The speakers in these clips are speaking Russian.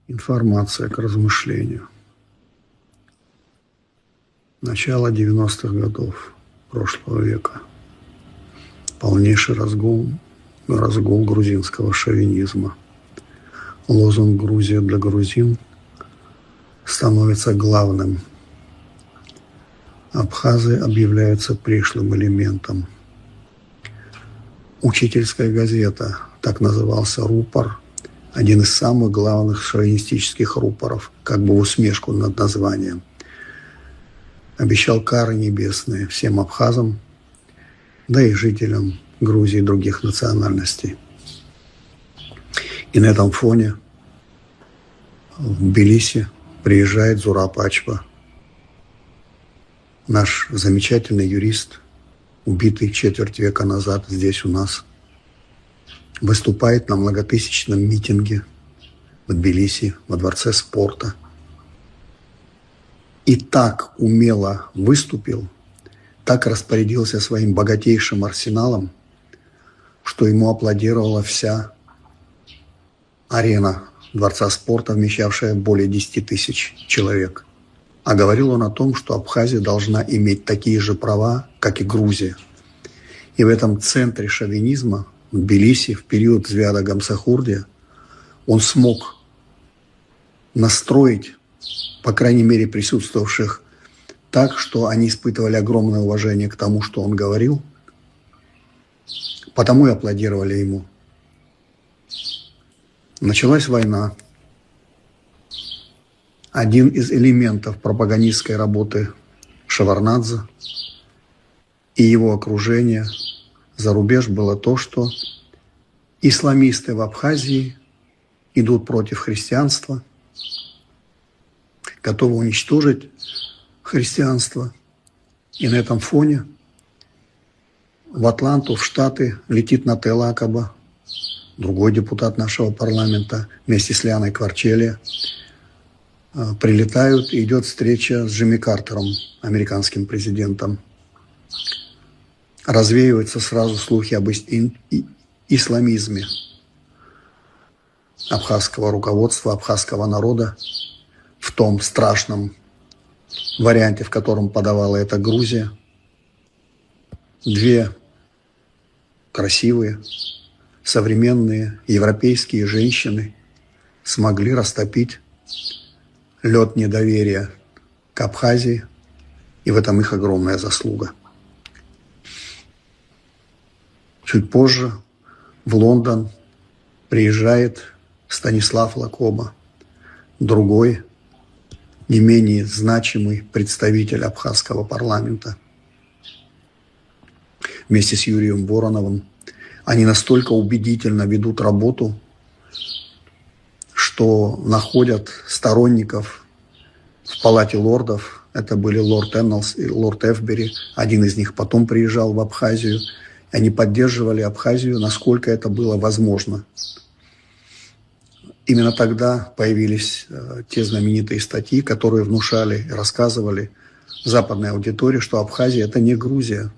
Информация к размышлению. Начало 90-х годов прошлого века. Полнейший разгул грузинского шовинизма. Лозунг «Грузия для грузин» становится главным. Абхазы объявляются пришлым элементом. Учительская газета, так назывался рупор, один из самых главных шовинистических рупоров, как бы в усмешку над названием, обещал кары небесные всем абхазам, да и жителям Грузии и других национальностей. И на этом фоне в Тбилиси приезжает Зураб Ачба, наш замечательный юрист, убитый четверть века назад здесь у нас, выступает на многотысячном митинге в Тбилиси, во Дворце спорта. И так умело выступил, так распорядился своим богатейшим арсеналом, что ему аплодировала вся арена Дворца спорта, вмещавшая более 10 тысяч человек. А говорил он о том, что Абхазия должна иметь такие же права, как и Грузия. И в этом центре шовинизма, в Тбилиси, в период Звяда Гамсахурдия, он смог настроить, по крайней мере, присутствовавших так, что они испытывали огромное уважение к тому, что он говорил, потому и аплодировали ему. Началась война. Один из элементов пропагандистской работы Шеварднадзе и его окружения за рубеж было то, что исламисты в Абхазии идут против христианства, готовы уничтожить христианство. И на этом фоне в Атланту, в Штаты летит Нател Акаба, другой депутат нашего парламента, вместе с Лианой Кварчелли, прилетают, и идет встреча с Джимми Картером, американским президентом. Развеиваются сразу слухи об исламизме абхазского руководства, абхазского народа в том страшном варианте, в котором подавала это Грузия. Две красивые, современные европейские женщины смогли растопить лед недоверия к Абхазии, и в этом их огромная заслуга. Чуть позже в Лондон приезжает Станислав Лакоба, другой, не менее значимый представитель абхазского парламента. Вместе с Юрием Вороновым они настолько убедительно ведут работу, что находят сторонников в Палате лордов. Это были лорд Эннелс и лорд Эфбери. Один из них потом приезжал в Абхазию. Они поддерживали Абхазию, насколько это было возможно. Именно тогда появились те знаменитые статьи, которые внушали и рассказывали западной аудитории, что Абхазия – это не Грузия,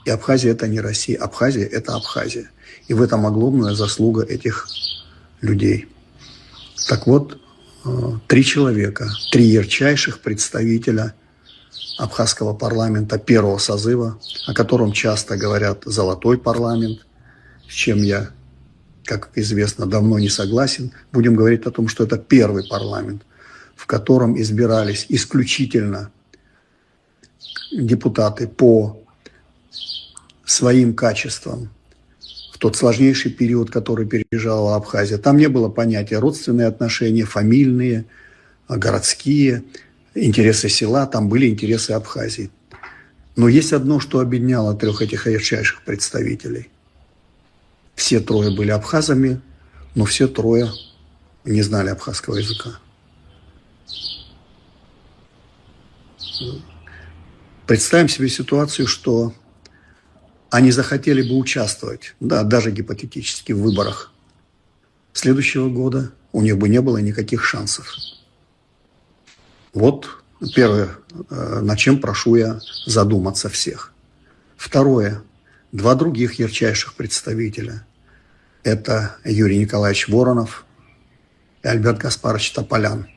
и Абхазия – это не Россия. Абхазия – это Абхазия. И в этом огромная заслуга этих людей. Так вот, 3 человека, 3 ярчайших представителя абхазского парламента первого созыва, о котором часто говорят «золотой парламент», с чем я, как известно, давно не согласен. Будем говорить о том, что это первый парламент, в котором избирались исключительно депутаты по своим качествам в тот сложнейший период, который переживала Абхазия. Там не было понятия родственные отношения, фамильные, городские, интересы села, там были интересы Абхазии. Но есть одно, что объединяло 3 этих ярчайших представителей. Все 3 были абхазами, но все 3 не знали абхазского языка. Представим себе ситуацию, что они захотели бы участвовать, да, даже гипотетически, в выборах следующего года, у них бы не было никаких шансов. Вот первое, над чем прошу я задуматься всех. Второе. 2 других ярчайших представителя. Это Юрий Николаевич Воронов и Альберт Гаспарович Тополян.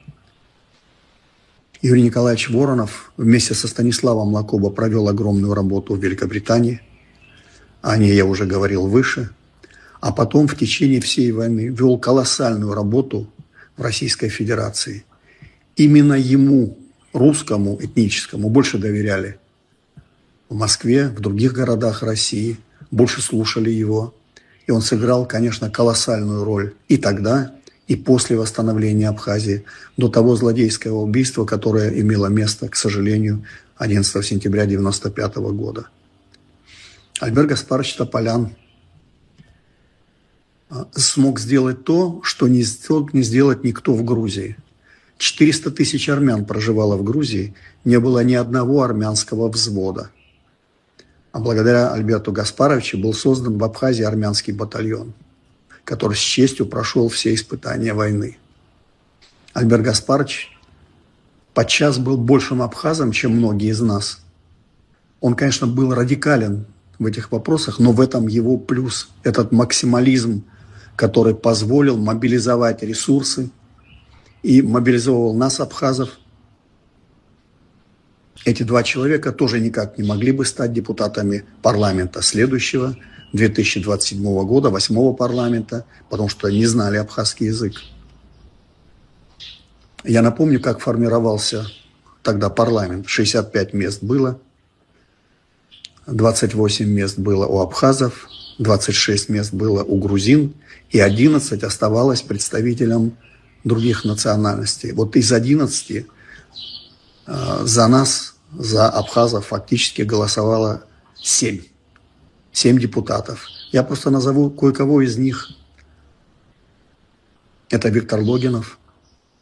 Юрий Николаевич Воронов вместе со Станиславом Лакоба провел огромную работу в Великобритании. О ней я уже говорил выше. А потом в течение всей войны вел колоссальную работу в Российской Федерации. Именно ему, русскому этническому, больше доверяли. В Москве, в других городах России больше слушали его. И он сыграл, конечно, колоссальную роль и тогда, и после восстановления Абхазии, до того злодейского убийства, которое имело место, к сожалению, 11 сентября 1995 года. Альберт Гаспарович Тополян смог сделать то, что не смог не сделать никто в Грузии. 400 тысяч армян проживало в Грузии, не было ни одного армянского взвода. А благодаря Альберту Гаспаровичу был создан в Абхазии армянский батальон, который с честью прошел все испытания войны. Альберт Гаспарович подчас был большим абхазом, чем многие из нас. Он, конечно, был радикален в этих вопросах, но в этом его плюс, этот максимализм, который позволил мобилизовать ресурсы и мобилизовал нас, абхазов. Эти два человека тоже никак не могли бы стать депутатами парламента следующего, 2027 года, 8-го парламента, потому что не знали абхазский язык. Я напомню, как формировался тогда парламент. 65 мест было, 28 мест было у абхазов, 26 мест было у грузин, и 11 оставалось представителям других национальностей. Вот из 11 за нас, за абхазов, фактически голосовало 7 депутатов. Я просто назову кое-кого из них. Это Виктор Логинов,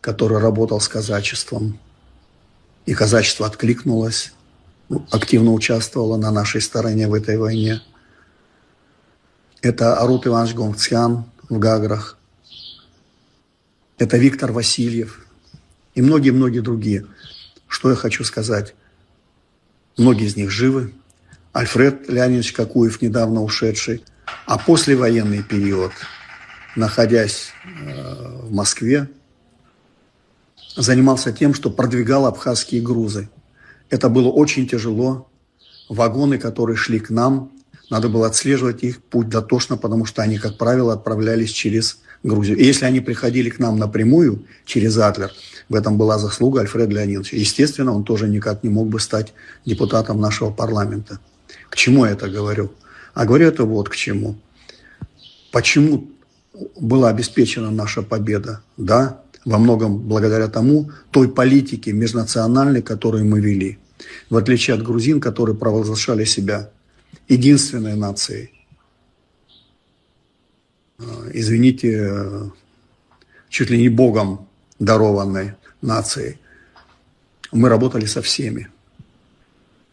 который работал с казачеством. И казачество откликнулось, активно участвовало на нашей стороне в этой войне. Это Арут Иванович Гонгцян в Гаграх. Это Виктор Васильев и многие-многие другие. Что я хочу сказать? Многие из них живы. Альфред Леонидович Кокуев, недавно ушедший. А послевоенный период, находясь в Москве, занимался тем, что продвигал абхазские грузы. Это было очень тяжело. Вагоны, которые шли к нам, надо было отслеживать их путь дотошно, потому что они, как правило, отправлялись через Грузию. И если они приходили к нам напрямую, через Адлер, в этом была заслуга Альфреда Леонидовича. Естественно, он тоже никак не мог бы стать депутатом нашего парламента. К чему я это говорю? А говорю это вот к чему. Почему была обеспечена наша победа? Да, во многом благодаря тому, той политике межнациональной, которую мы вели. В отличие от грузин, которые провозглашали себя единственной нацией. Извините, чуть ли не Богом дарованной нацией. Мы работали со всеми.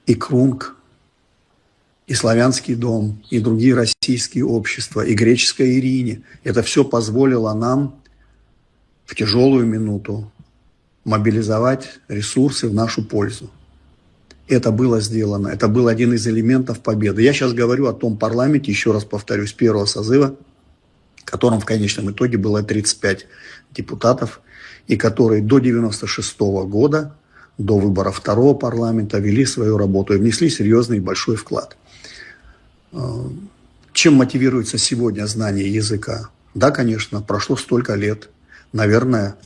И Крунг, и Славянский дом, и другие российские общества, и греческая Ирине. Это все позволило нам в тяжелую минуту мобилизовать ресурсы в нашу пользу. Это было сделано. Это был один из элементов победы. Я сейчас говорю о том парламенте, еще раз повторюсь, первого созыва, в котором в конечном итоге было 35 депутатов, и которые до 1996 года, до выбора второго парламента, вели свою работу и внесли серьезный и большой вклад. Чем мотивируется сегодня знание языка? Да, конечно, прошло столько лет. Наверное,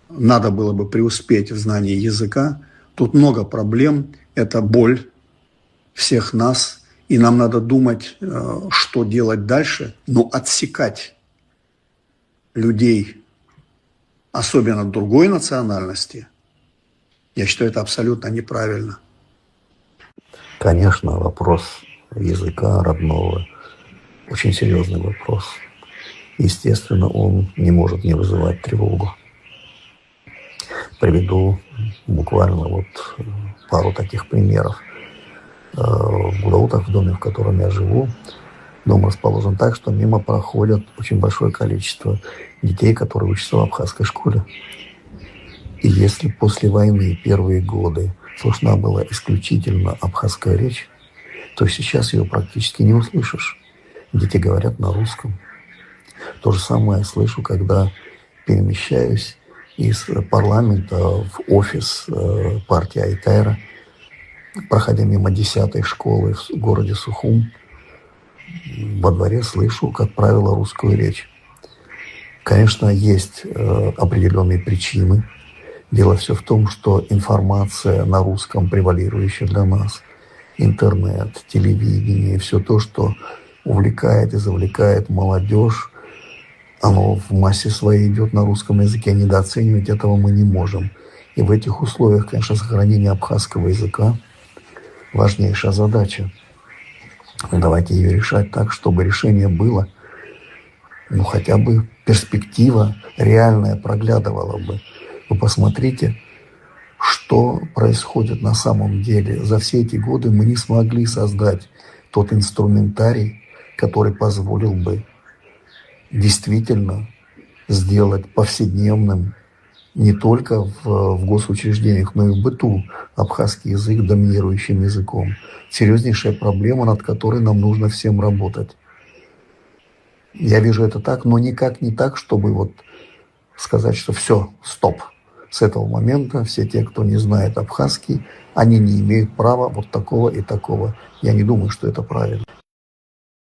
надо было бы преуспеть в знании языка. Тут много проблем, это боль всех нас, и нам надо думать, что делать дальше, но отсекать людей, особенно другой национальности, я считаю, это абсолютно неправильно. Конечно, вопрос языка родного очень серьезный вопрос. Естественно, он не может не вызывать тревогу. Приведу буквально вот пару таких примеров. В Гудаутах, в доме, в котором я живу, дом расположен так, что мимо проходят очень большое количество детей, которые учатся в абхазской школе. И если после войны первые годы слышна была исключительно абхазская речь, то сейчас ее практически не услышишь. Дети говорят на русском. То же самое я слышу, когда перемещаюсь из парламента в офис партии Айтера, проходя мимо 10-й школы в городе Сухум, во дворе слышу, как правило, русскую речь. Конечно, есть определенные причины. Дело все в том, что информация на русском превалирующая для нас. Интернет, телевидение, все то, что увлекает и завлекает молодежь, оно в массе своей идет на русском языке. Недооценивать этого мы не можем. И в этих условиях, конечно, сохранение абхазского языка – важнейшая задача. Давайте ее решать так, чтобы решение было, хотя бы перспектива реальная проглядывала бы. Вы посмотрите, что происходит на самом деле. За все эти годы мы не смогли создать тот инструментарий, который позволил бы действительно сделать повседневным не только в госучреждениях, но и в быту абхазский язык доминирующим языком. Серьезнейшая проблема, над которой нам нужно всем работать. Я вижу это так, но никак не так, чтобы сказать, что все, стоп. С этого момента все те, кто не знает абхазский, они не имеют права такого и такого. Я не думаю, что это правильно.